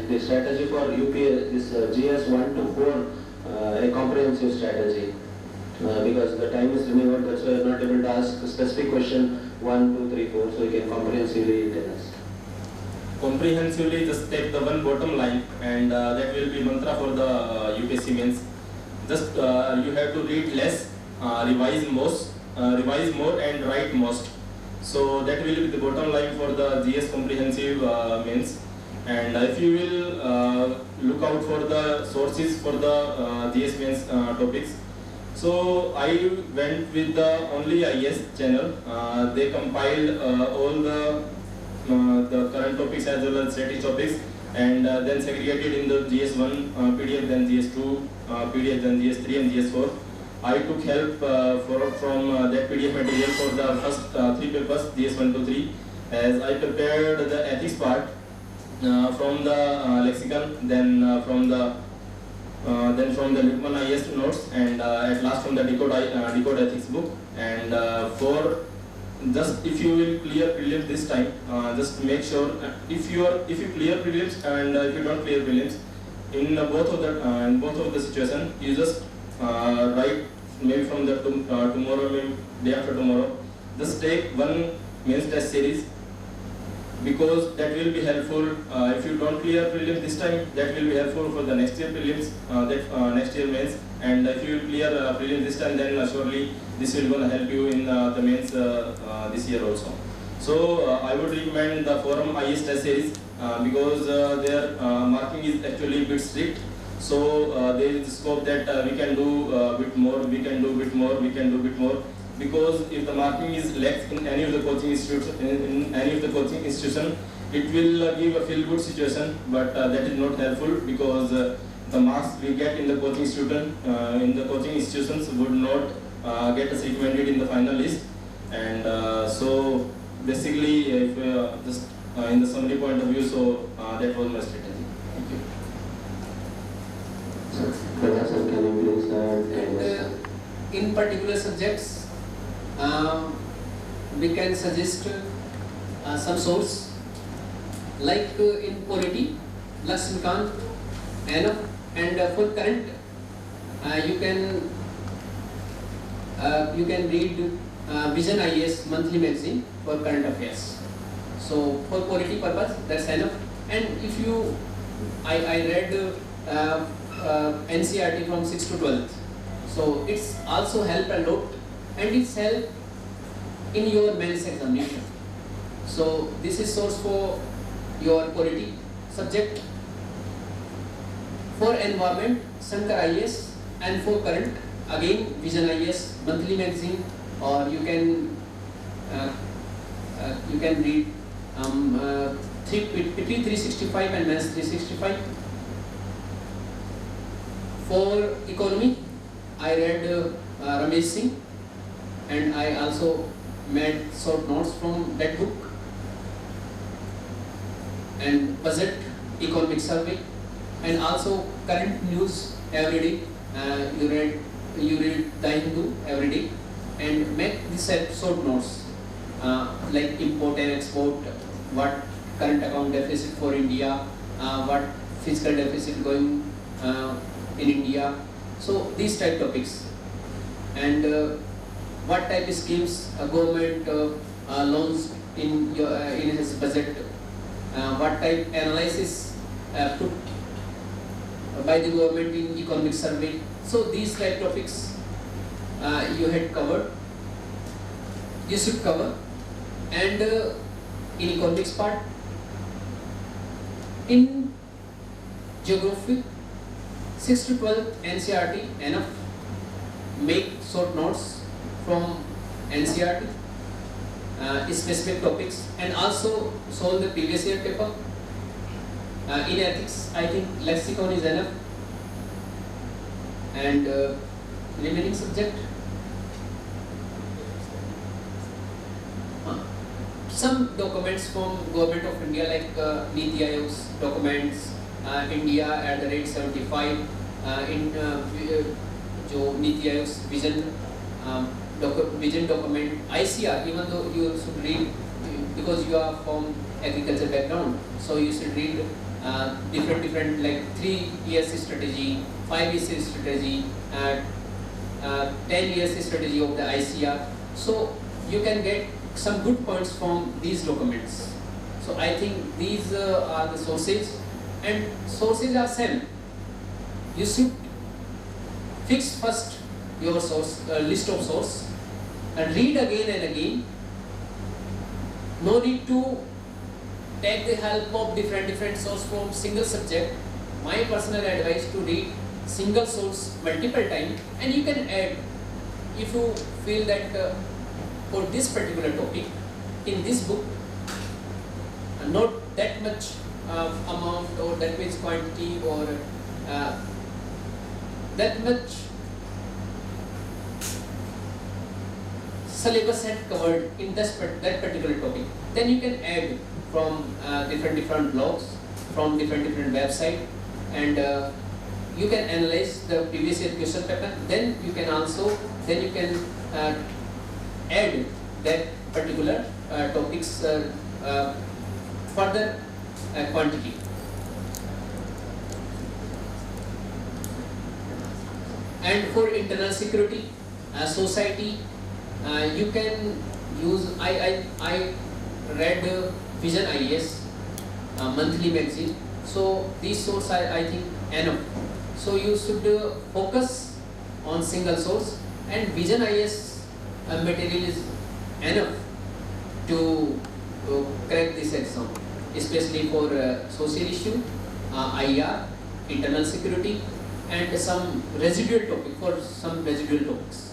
like the strategy for this GS 1 to 4, a comprehensive strategy. Because the time is running out, that's why I'm not able to ask a specific question 1, 2, 3, 4, so you can comprehensively tell us. Comprehensively, just take the one bottom line, and that will be mantra for the UPSC mains. Just you have to read less, revise more, and write most. So that will be the bottom line for the GS comprehensive mains. And if you will look out for the sources for the GS mains topics. So I went with the only IS channel. They compiled all the current topics as well as static topics, and then segregated in the GS1 PDF, then GS2 PDF, then GS3 and GS4. I took help from that PDF material for the first 3 papers, GS1 to 3, as I prepared the ethics part from the lexicon, then from the Lukman IS notes, and at last from the decode ethics book. And for just if you will clear prelims this time, just make sure if you clear prelims and if you don't clear prelims, in both of the situation, you just write maybe from the tomorrow, maybe day after tomorrow, just take one mains test series, because that will be helpful. If you don't clear prelims this time, that will be helpful for the next year prelims, next year mains. And if you will clear prelims this time, then surely this will gonna help you in the mains this year also. So I would recommend the forum IS test series because their marking is actually a bit strict. So there is scope that we can do a bit more, we can do a bit more, we can do a bit more. Because if the marking is less in any of the coaching institution, it will give a feel good situation, but that is not helpful, because the marks we get in the coaching institutions would not get us recommended in the final list. And so basically, if just in the summary point of view, so that was my strategy. Thank you. Sir, can you please and in particular subjects, we can suggest some source, like in polity, Lakshmikant, enough, and for current, you can read Vision IS monthly magazine for current affairs. So for polity purpose, that's enough. And if you, I read NCERT from 6th to 12th, so it's also help a lot, and it's help in your mains examination. So this is source for your polity subject. For environment, Shankar IS, and for current, again Vision IS monthly magazine, or you can read PT 365 and Maths 365. For economy, I read Ramesh Singh, and I also made short notes from that book. And budget, economic survey, and also current news every day. You read the Hindu every day, and make this short notes like import and export, what current account deficit for India, what fiscal deficit going in India. So these type topics, and what type of schemes government loans in his budget, what type analysis put by the government in economic survey. So these type topics you had covered, you should cover. And in economics part, in geography, 6 to 12 NCERT enough. Make short notes from NCERT, specific topics, and also solve the previous year paper. In ethics, I think lexicon is enough, and remaining subject, some documents from Government of India, like Niti Aayog's documents, India @75, in जो नीति आयोग's vision document, ICR, even though you should read, because you are from agriculture background, so you should read different like 3 years strategy, 5 years strategy, 10 years strategy of the ICR. So you can get some good points from these documents. So I think these are the sources, and sources are same. You should fix first your source list of source and read again and again. No need to take the help of different source from single subject. My personal advice to read single source multiple times, and you can add if you feel that for this particular topic in this book not that much amount or that much quantity or that much syllabus had covered in that particular topic, then you can add from different blogs, from different website, and you can analyze the previous year question pattern. Then you can add that particular topics further quantity. And for internal security, society, you can use. I read Vision IAS monthly magazine. So these sources I think enough. So you should focus on single source, and Vision IAS material is enough to crack this exam, especially for social issue, IR, internal security, and some residual topic for some residual topics.